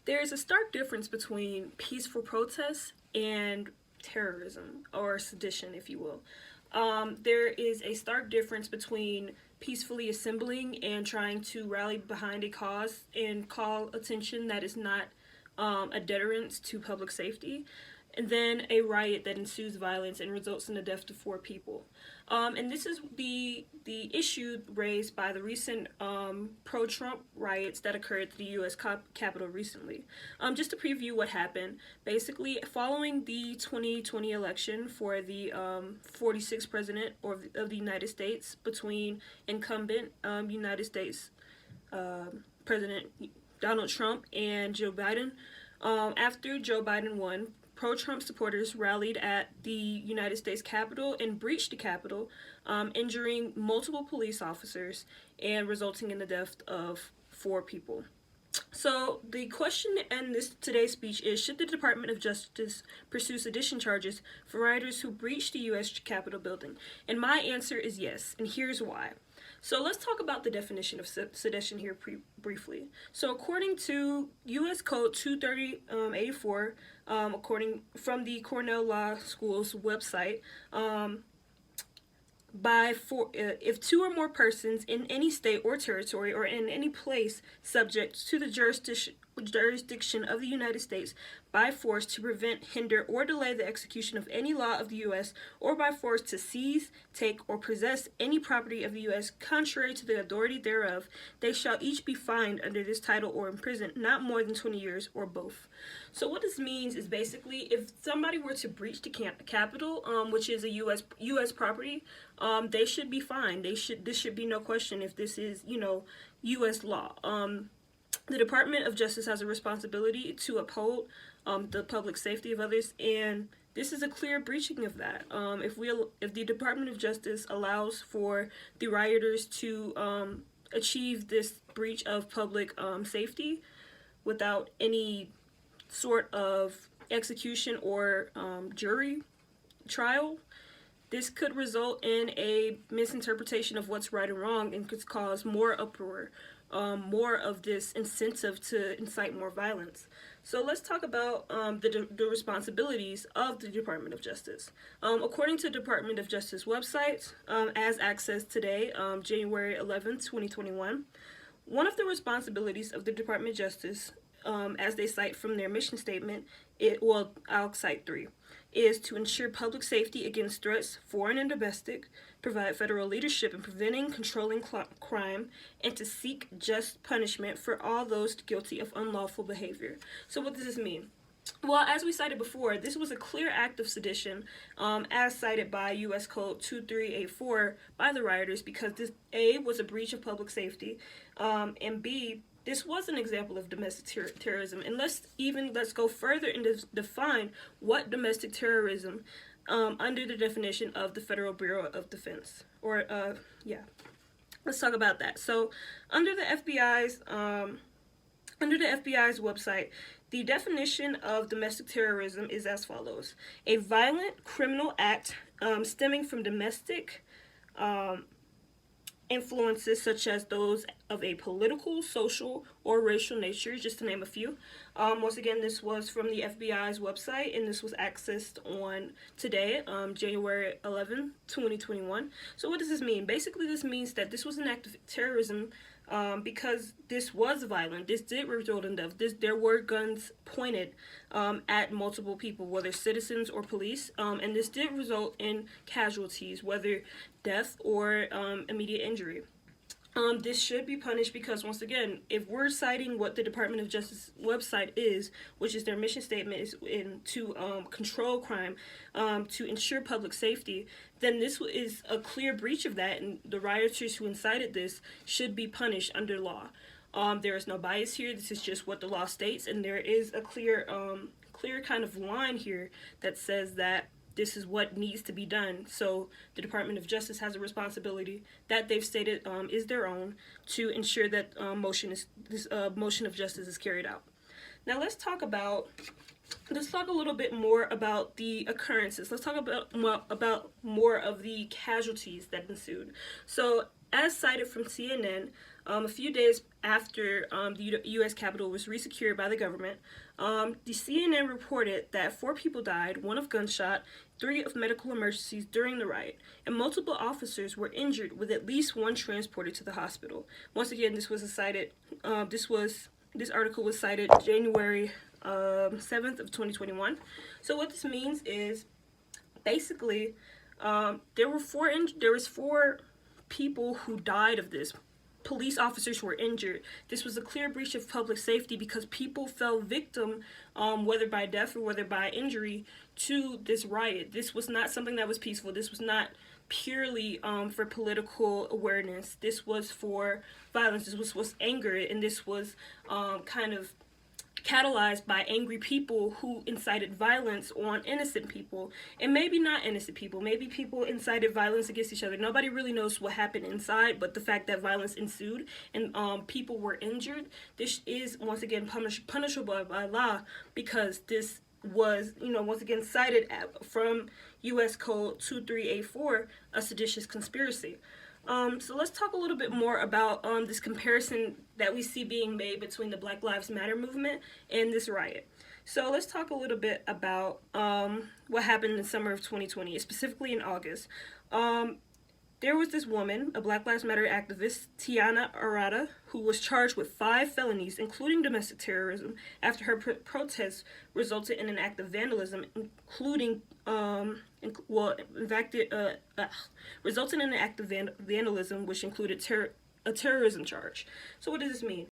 There's a stark difference between peaceful protests and terrorism, or sedition, if you will. There is a stark difference between peacefully assembling and trying to rally behind a cause and call attention that is not a deterrent to public safety, and then a riot that ensues violence and results in the death of 4 people. And this is the issue raised by the recent pro-Trump riots that occurred at the U.S. Capitol recently. Just to preview what happened, basically following the 2020 election for the 46th president of the United States between incumbent United States President Donald Trump and Joe Biden. After Joe Biden won, pro-Trump supporters rallied at the United States Capitol and breached the Capitol, injuring multiple police officers and resulting in the death of 4 people. So the question in today's speech is, should the Department of Justice pursue sedition charges for rioters who breached the U.S. Capitol building? And my answer is yes, and here's why. So let's talk about the definition of sedition here briefly. So according to U.S. Code 23084, according from the Cornell Law School's website, if 2 or more persons in any state or territory or in any place subject to the jurisdiction of the United States by force to prevent, hinder, or delay the execution of any law of the U.S., or by force to seize, take, or possess any property of the U.S. contrary to the authority thereof, they shall each be fined under this title or imprisoned not more than 20 years, or both. So what this means is basically, if somebody were to breach the Capitol, which is a U.S. property, they should be fined. This should be no question if this is, U.S. law. The Department of Justice has a responsibility to uphold the public safety of others, and this is a clear breaching of that. If the Department of Justice allows for the rioters to achieve this breach of public safety without any sort of execution or jury trial, this could result in a misinterpretation of what's right and wrong and could cause more uproar, more of this incentive to incite more violence. So let's talk about the responsibilities of the Department of Justice. According to the Department of Justice website, as accessed today, January 11th, 2021, one of the responsibilities of the Department of Justice, as they cite from their mission statement, I'll cite 3, is to ensure public safety against threats, foreign and domestic, provide federal leadership in preventing, controlling crime, and to seek just punishment for all those guilty of unlawful behavior. So what does this mean? Well, as we cited before, this was a clear act of sedition, as cited by U.S. Code 2384 by the rioters, because this, A, was a breach of public safety, and B, this was an example of domestic terrorism. And let's go further and define what domestic terrorism under the definition of the Federal Bureau of Defense. Let's talk about that. So under the FBI's website, the definition of domestic terrorism is as follows: a violent criminal act stemming from domestic influences such as those of a political, social, or racial nature, just to name a few. Once again, this was from the FBI's website, and this was accessed on today, January 11, 2021. So what does this mean? Basically, this means that this was an act of terrorism because this was violent. This did result in death. There were guns pointed at multiple people, whether citizens or police, and this did result in casualties, whether death or immediate injury. This should be punished because, once again, if we're citing what the Department of Justice website is, which is their mission statement, is to control crime, to ensure public safety, then this is a clear breach of that, and the rioters who incited this should be punished under law. There is no bias here. This is just what the law states, and there is a clear kind of line here that says that this is what needs to be done. So the Department of Justice has a responsibility that they've stated is their own to ensure that this motion of justice is carried out. Now let's talk a little bit more about the occurrences. Let's talk about more of the casualties that ensued. So as cited from CNN, A few days after the U.S. Capitol was resecured by the government, the CNN reported that 4 people died, 1 of gunshot, 3 of medical emergencies during the riot, and multiple officers were injured, with at least 1 transported to the hospital. Once again, this article was cited January 7th of 2021. So what this means is basically there was 4 people who died of this. Police officers were injured. This was a clear breach of public safety because people fell victim, whether by death or whether by injury, to this riot. This was not something that was peaceful. This was not purely for political awareness. This was for violence. This was anger, and this was kind of catalyzed by angry people who incited violence on innocent people, and maybe not innocent people. Maybe people incited violence against each other. Nobody really knows what happened inside, but the fact that violence ensued and people were injured, this is once again punishable by law, because this was, once again cited from U.S. Code 2384, a seditious conspiracy. So let's talk a little bit more about this comparison that we see being made between the Black Lives Matter movement and this riot. So let's talk a little bit about what happened in the summer of 2020, specifically in August. There was this woman, a Black Lives Matter activist, Tiana Arata, who was charged with 5 felonies, including domestic terrorism, after her protest resulted in an act of vandalism, resulted in an act of vandalism, which included a terrorism charge. So what does this mean?